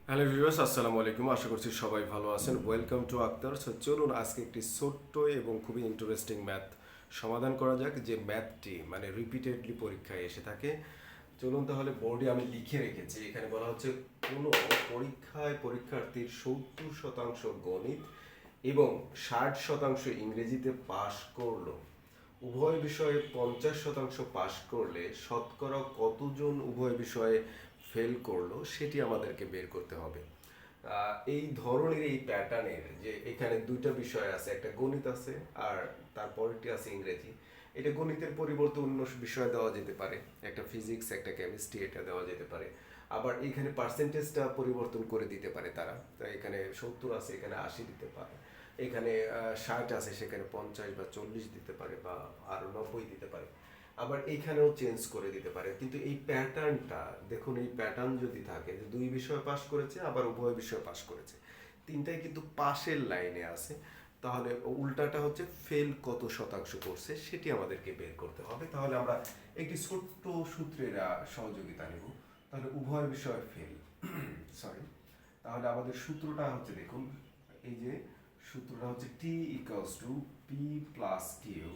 Hello viewers, আসসালামু আলাইকুম। আশা করছি সবাই ভালো আছেন। Welcome to Akter. সো চলুন আজকে একটি ছোট্ট এবং খুবই ইন্টারেস্টিং ম্যাথ সমাধান করা যাক, যে ম্যাথটি রিপিটেডলি পরীক্ষায় এসে থাকে। চলুন তাহলে বোর্ডে আমি লিখে রেখেছি। এখানে বলা হচ্ছে কোনো পরীক্ষার্থীর 70% গণিত এবং 60% ইংরেজিতে পাশ করলো। উভয় বিষয়ে 50% পাশ করলে শতকরা কতজন উভয় বিষয়ে ফেল করলো সেটি আমাদেরকে বের করতে হবে। এই ধরনের এই প্যাটার্নের যে এখানে দুইটা বিষয় আছে, একটা গণিত আছে আর তারপরটি আছে ইংরেজি। এটা গণিতের পরিবর্তে অন্য বিষয় দেওয়া যেতে পারে, একটা ফিজিক্স একটা কেমিস্ট্রি এটা দেওয়া যেতে পারে। আবার এখানে পার্সেন্টেজটা পরিবর্তন করে দিতে পারে তারা। তো এখানে 70 আছে, এখানে 80 দিতে পারে। এখানে 60 আছে, সেখানে 50 বা 40 দিতে পারে, বা আরও 90 দিতে পারে। আবার এইখানেও চেঞ্জ করে দিতে পারে। কিন্তু এই প্যাটার্নটা দেখুন, এই প্যাটার্ন যদি থাকে যে দুই বিষয় পাস করেছে আবার উভয় বিষয় পাস করেছে, তিনটাই কিন্তু পাশের লাইনে আছে, তাহলে উল্টাটা হচ্ছে ফেল কত শতাংশ করছে সেটি আমাদেরকে বের করতে হবে। তাহলে আমরা একটি ছোট্ট সূত্রের সহযোগিতা নেব। তাহলে উভয় বিষয় ফেল সরি, তাহলে আমাদের সূত্রটা হচ্ছে, দেখুন এই যে সূত্রটা হচ্ছে T equals to P plus Q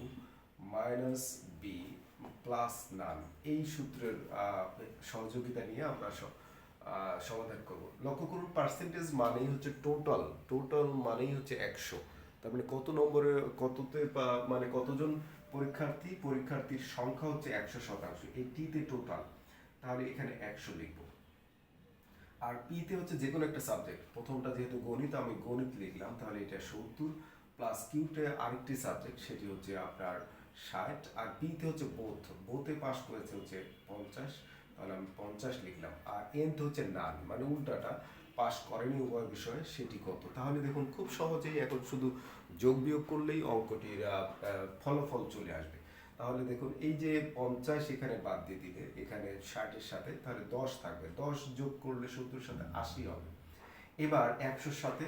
minus B plus none. এই সূত্রের সহযোগিতা নিয়ে আমরা সমাধান করব। লক্ষ্য করুন, পার্সেন্টেজ মানেই হচ্ছে টোটাল, টোটাল মানেই হচ্ছে 100। তার মানে কত নম্বরে কততে মানে কতজন পরীক্ষার্থীর সংখ্যা হচ্ছে 100%, এই টিতে টোটাল, তাহলে এখানে 100 লিখবো। আর পিতে হচ্ছে যে কোনো একটা সাবজেক্ট, প্রথমটা যেহেতু গণিত আমি গণিত লিখলাম, তাহলে এটা 70 প্লাস কিউতে আরেকটি সাবজেক্ট সেটি হচ্ছে আপনার 60। আর পিতে হচ্ছে বোথে পাস করেছে হচ্ছে 50, তাহলে আমি 50 লিখলাম। আর এনতে হচ্ছে নান, মানে উল্টাটা পাস করেনি উভয় বিষয়ে, সেটি কত। তাহলে দেখুন খুব সহজেই এখন শুধু যোগ বিয়োগ করলেই অঙ্কটির ফলাফল চলে আসবে। তাহলে দেখুন এই যে 50 এখানে বাদ দিয়ে দিলে এখানে 60-এর সাথে, তাহলে 10 থাকবে, 10 যোগ করলে 70-এর সাথে 80 হবে। এবার 100-এর সাথে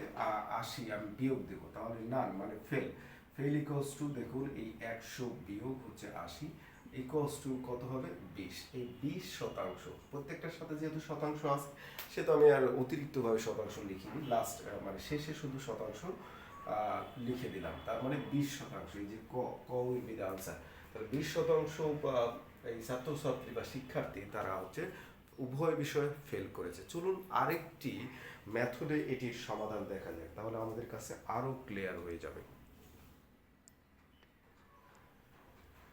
80 আমি বিয়োগ দেবো, তাহলে নান মানে ফেল। ফেল ইকুয়ালস টু, দেখুন এই 100 বিয়োগ হচ্ছে 80 ইকুয়ালস টু কত হবে 20। এই 20%, প্রত্যেকটার সাথে যেহেতু শতাংশ আছে সে তো আমি আর অতিরিক্তভাবে শতাংশ লিখিনি, লাস্ট মানে শেষে শুধু শতাংশ লিখে দিলাম। তার মানে 20%, এই যে ক ক উইল বি দ্য আনসার। তাহলে 20% এই ছাত্রছাত্রী বা শিক্ষার্থী তারা হচ্ছে উভয় বিষয়ে ফেল করেছে। চলুন আরেকটি মেথডে এটির সমাধান দেখা যায়, তাহলে আমাদের কাছে আরো ক্লিয়ার হয়ে যাবে।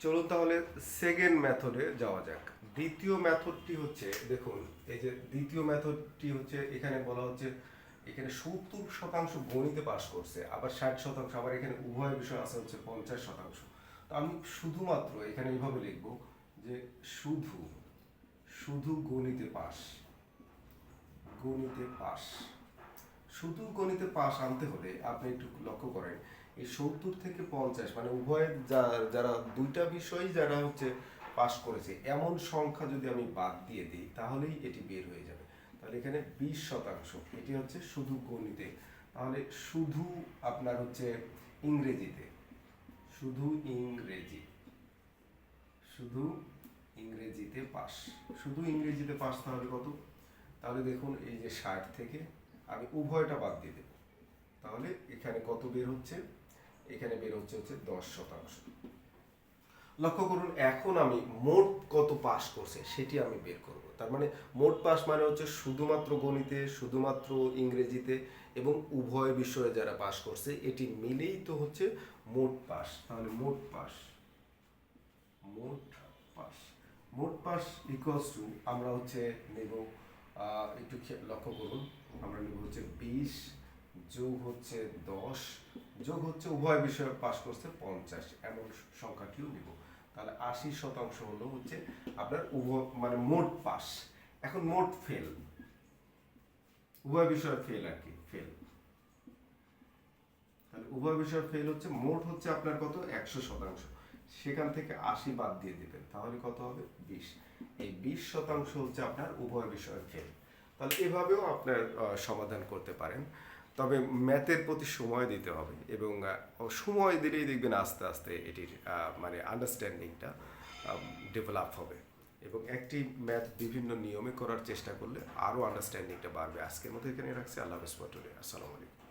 চলুন তাহলে সেকেন্ড মেথডে যাওয়া যাক। দ্বিতীয় মেথডটি হচ্ছে, দেখুন এই যে দ্বিতীয় মেথডটি হচ্ছে, এখানে বলা হচ্ছে এখানে 70% গণিতে পাস করছে, আবার 60%, আবার এখানে উভয় বিষয় আছে হচ্ছে 50%। তো আমি শুধুমাত্র এখানে এইভাবে লিখবো যে শুধু শুধু গণিতে পাস, গণিতে পাস। শুধু গণিতে পাস আনতে হলে আপনি একটু লক্ষ্য করেন, এই 70 থেকে 50 মানে উভয় যারা দুইটা বিষয় যারা হচ্ছে পাস করেছে এমন সংখ্যা যদি আমি বাদ দিয়ে দিই তাহলেই এটি বের হয়ে যাবে। তাহলে এখানে 20%, এটি হচ্ছে শুধু গণিতে। তাহলে শুধু আপনার হচ্ছে ইংরেজিতে, শুধু ইংরেজি, শুধু ইংরেজিতে পাস, শুধু ইংরেজিতে পাস, তাহলে কত? তাহলে দেখুন এই যে 60 থেকে আমি উভয়টা বাদ দিয়ে দেব, তাহলে এখানে কত বের হচ্ছে? এখানে বের হচ্ছে 10%। লক্ষ্য করুন, এখন আমি মোট কত পাস করছে সেটি আমি বের করব। তার মানে মোট পাস মানে হচ্ছে শুধুমাত্র গণিতে, শুধুমাত্র ইংরেজিতে এবং উভয় বিষয়ে যারা পাস করছে এটি মিলেই তো হচ্ছে মোট পাস। তাহলে মোট পাস, মোট পাস, মোট পাস ইকুয়ালস টু আমরা হচ্ছে নেব, একটু লক্ষ্য করুন, আমরা নেব হচ্ছে 20 যোগ হচ্ছে 10 যোগ হচ্ছে উভয় বিষয়ে পাস করছে 50, এমন সংখ্যাটিও নিব। তাহলে 80% হলো হচ্ছে আপনার উভয় মানে মোট পাস। এখন মোট ফেল, উভয় বিষয়ে ফেল আর কি, ফেল। তাহলে উভয় বিষয় ফেল হচ্ছে, মোট হচ্ছে আপনার কত 100%, সেখান থেকে 80 বাদ দিয়ে দিবেন, তাহলে কত হবে 20। এই 20% হচ্ছে আপনার উভয় বিষয় ফেল। তাহলে এভাবেও আপনার সমাধান করতে পারেন, তবে ম্যাথের প্রতি সময় দিতে হবে, এবং সময় দিলেই দেখবেন আস্তে আস্তে এটির মানে আন্ডারস্ট্যান্ডিংটা ডেভেলপ হবে এবং একটি ম্যাথ বিভিন্ন নিয়মে করার চেষ্টা করলে আরও আন্ডারস্ট্যান্ডিংটা বাড়বে। আজকের মতো এখানে রাখছি। আল্লাহ হাফেজ। আসসালামু আলাইকুম।